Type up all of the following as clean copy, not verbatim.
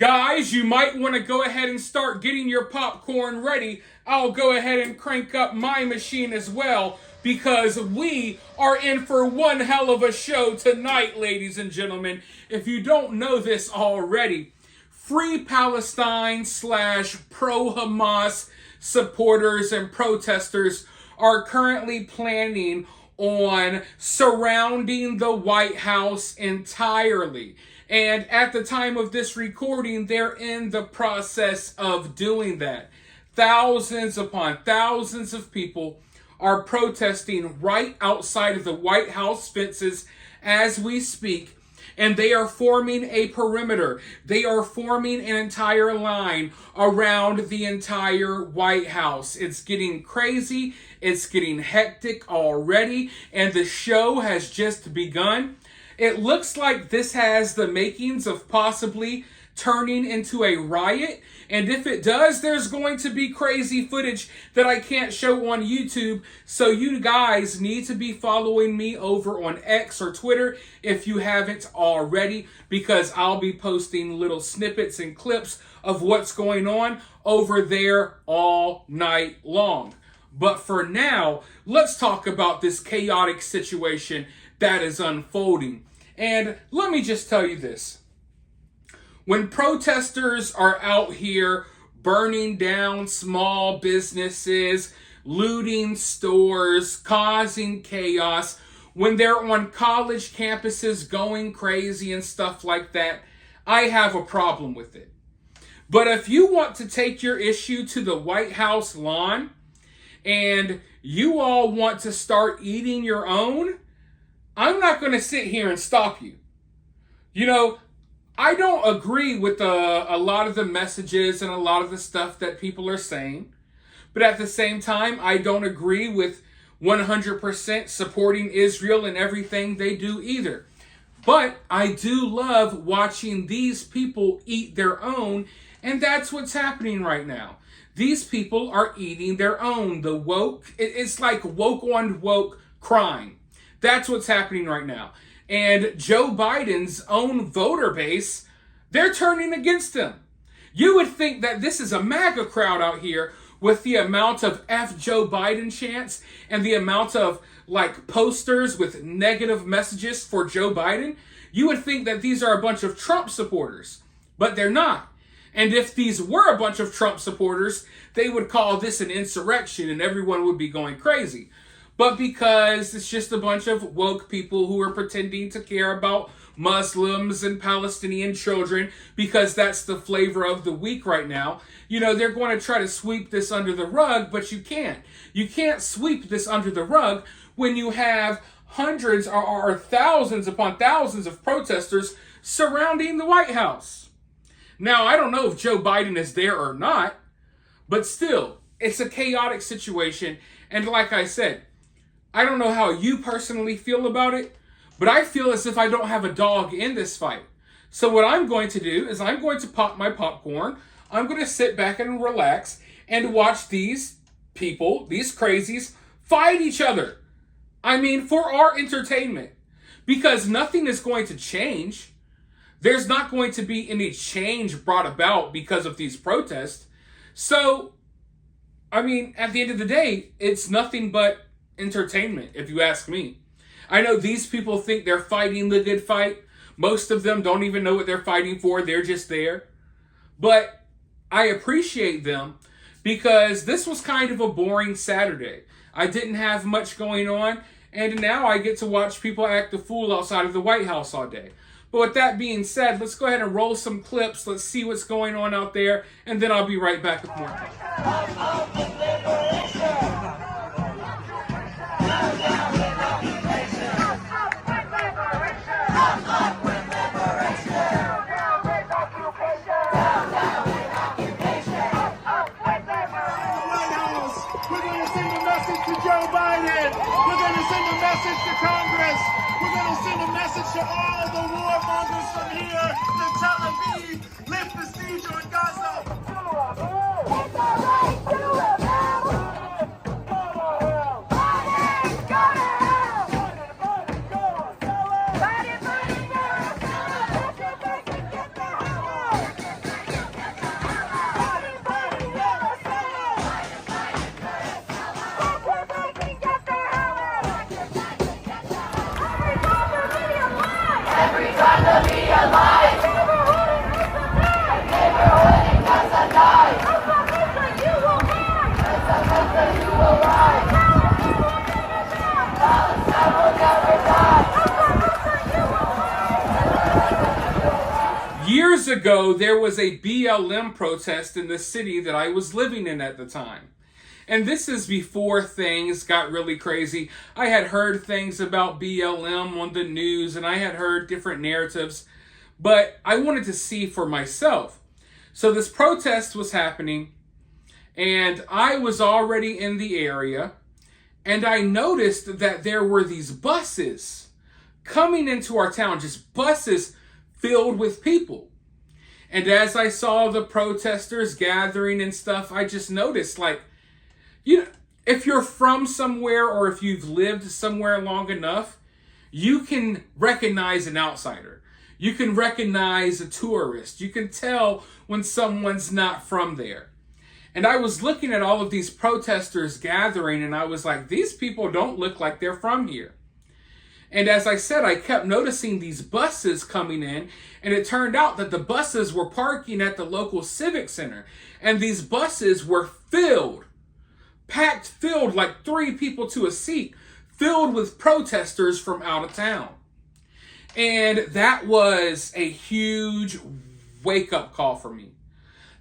Guys, you might want to go ahead and start getting your popcorn ready. I'll go ahead and crank up my machine as well because we are in for one hell of a show tonight, ladies and gentlemen. If you don't know this already, Free Palestine / pro-Hamas supporters and protesters are currently planning on surrounding the White House entirely. And at the time of this recording, they're in the process of doing that. Thousands upon thousands of people are protesting right outside of the White House fences as we speak. And they are forming a perimeter. They are forming an entire line around the entire White House. It's getting crazy. It's getting hectic already. And the show has just begun. It looks like this has the makings of possibly turning into a riot. And if it does, there's going to be crazy footage that I can't show on YouTube. So you guys need to be following me over on X or Twitter if you haven't already, because I'll be posting little snippets and clips of what's going on over there all night long. But for now, let's talk about this chaotic situation that is unfolding. And let me just tell you this. When protesters are out here burning down small businesses, looting stores, causing chaos, when they're on college campuses going crazy and stuff like that, I have a problem with it. But if you want to take your issue to the White House lawn and you all want to start eating your own, I'm not going to sit here and stop you. You know, I don't agree with a lot of the messages and a lot of the stuff that people are saying. But at the same time, I don't agree with 100% supporting Israel and everything they do either. But I do love watching these people eat their own. And that's what's happening right now. These people are eating their own. The woke, it's like woke on woke crime. That's what's happening right now. And Joe Biden's own voter base, they're turning against him. You would think that this is a MAGA crowd out here with the amount of F Joe Biden chants and the amount of like posters with negative messages for Joe Biden. You would think that these are a bunch of Trump supporters, but they're not. And if these were a bunch of Trump supporters, they would call this an insurrection and everyone would be going crazy. But because it's just a bunch of woke people who are pretending to care about Muslims and Palestinian children, because that's the flavor of the week right now, you know, they're going to try to sweep this under the rug, but you can't. You can't sweep this under the rug when you have hundreds or thousands upon thousands of protesters surrounding the White House. Now, I don't know if Joe Biden is there or not, but still, it's a chaotic situation. And like I said, I don't know how you personally feel about it, but I feel as if I don't have a dog in this fight. So what I'm going to do is I'm going to pop my popcorn. I'm going to sit back and relax and watch these people, these crazies, fight each other. I mean, for our entertainment. Because nothing is going to change. There's not going to be any change brought about because of these protests. So, I mean, at the end of the day, it's nothing but entertainment, if you ask me. I know these people think they're fighting the good fight. Most of them don't even know what they're fighting for. They're just there. But I appreciate them because this was kind of a boring Saturday. I didn't have much going on, and now I get to watch people act the fool outside of the White House all day. But with that being said, let's go ahead and roll some clips. Let's see what's going on out there, and then I'll be right back with more. Joe Biden. We're going to send a message to Congress. We're going to send a message to all the warmongers from here to Tel Aviv. Lift the siege on Gaza. It's all right. Do it now. Go to hell. Biden, go to hell. Biden, go to hell. Biden, go to hell. Get the hell out. ago, there was a BLM protest in the city that I was living in at the time. And this is before things got really crazy. I had heard things about BLM on the news, and I had heard different narratives, but I wanted to see for myself. So this protest was happening, and I was already in the area, and I noticed that there were these buses coming into our town, just buses filled with people. And as I saw the protesters gathering and stuff, I just noticed, like, you know, if you're from somewhere or if you've lived somewhere long enough, you can recognize an outsider. You can recognize a tourist. You can tell when someone's not from there. And I was looking at all of these protesters gathering, and I was like, these people don't look like they're from here. And as I said, I kept noticing these buses coming in, and it turned out that the buses were parking at the local civic center. And these buses were filled, packed, filled, like 3 people to a seat, filled with protesters from out of town. And that was a huge wake-up call for me.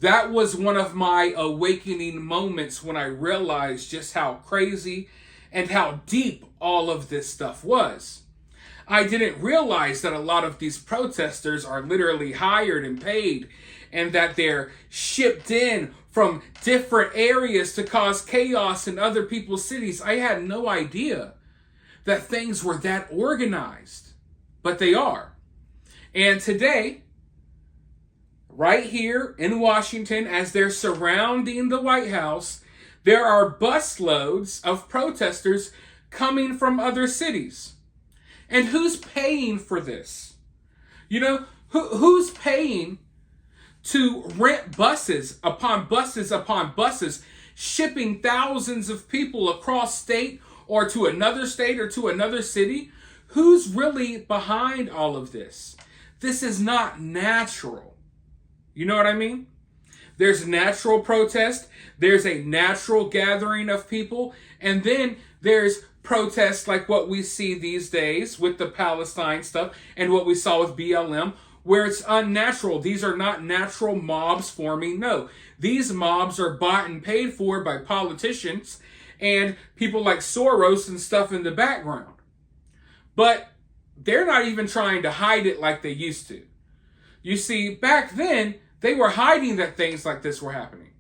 That was one of my awakening moments when I realized just how crazy and how deep all of this stuff was. I didn't realize that a lot of these protesters are literally hired and paid, and that they're shipped in from different areas to cause chaos in other people's cities. I had no idea that things were that organized, but they are. And today, right here in Washington, as they're surrounding the White House, there are busloads of protesters coming from other cities. And who's paying for this? You know, who's paying to rent buses upon buses upon buses, shipping thousands of people across state or to another state or to another city? Who's really behind all of this? This is not natural. You know what I mean? There's natural protest, there's a natural gathering of people, and then there's protests like what we see these days with the Palestine stuff and what we saw with BLM, where it's unnatural. These are not natural mobs forming. No, these mobs are bought and paid for by politicians and people like Soros and stuff in the background. But they're not even trying to hide it like they used to. You see, back then, they were hiding that things like this were happening.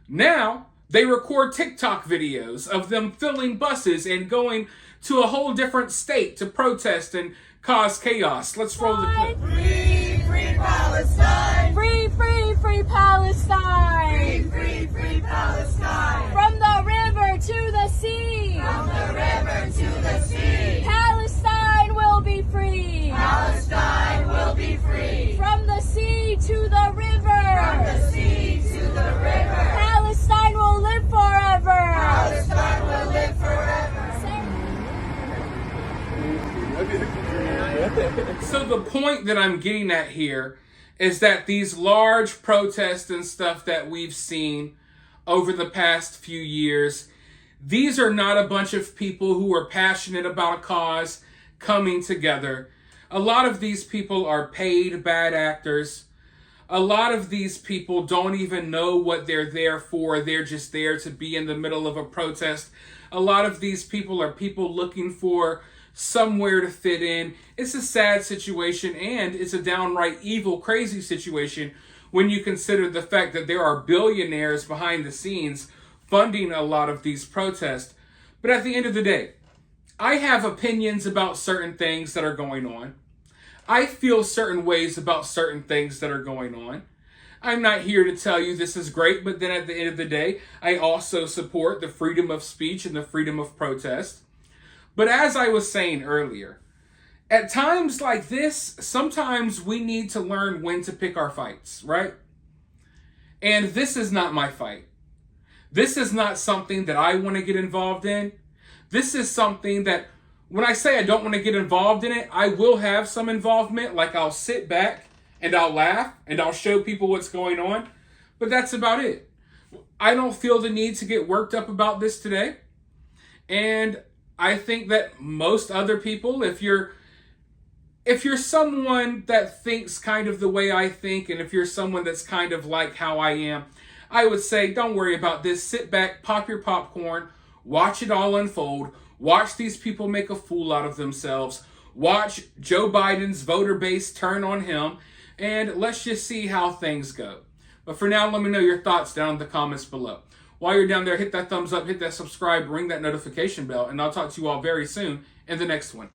Now, they record TikTok videos of them filling buses and going to a whole different state to protest and cause chaos. Let's roll the clip. Free, free Palestine! Free, free, free Palestine! Free, free, free Palestine! From the river to the sea! From the river to the sea! Palestine will be free! Palestine will be free! From the sea to the river! From the sea to the river! Palestine will live forever! Palestine will live forever! So the point that I'm getting at here is that these large protests and stuff that we've seen over the past few years, these are not a bunch of people who are passionate about a cause coming together. A lot of these people are paid bad actors. A lot of these people don't even know what they're there for. They're just there to be in the middle of a protest. A lot of these people are people looking for somewhere to fit in. It's a sad situation, and it's a downright evil, crazy situation when you consider the fact that there are billionaires behind the scenes funding a lot of these protests. But at the end of the day, I have opinions about certain things that are going on. I feel certain ways about certain things that are going on. I'm not here to tell you this is great, but then at the end of the day, I also support the freedom of speech and the freedom of protest. But as I was saying earlier, at times like this, sometimes we need to learn when to pick our fights, right? And this is not my fight. This is not something that I want to get involved in. This is something that, when I say I don't want to get involved in it, I will have some involvement. Like, I'll sit back and I'll laugh and I'll show people what's going on. But that's about it. I don't feel the need to get worked up about this today. And I think that most other people, if you're if you're someone that thinks kind of the way I think, and if you're someone that's kind of like how I am, I would say don't worry about this. Sit back, pop your popcorn, watch it all unfold, watch these people make a fool out of themselves, watch Joe Biden's voter base turn on him, and let's just see how things go. But for now, let me know your thoughts down in the comments below. While you're down there, hit that thumbs up, hit that subscribe, ring that notification bell, and I'll talk to you all very soon in the next one.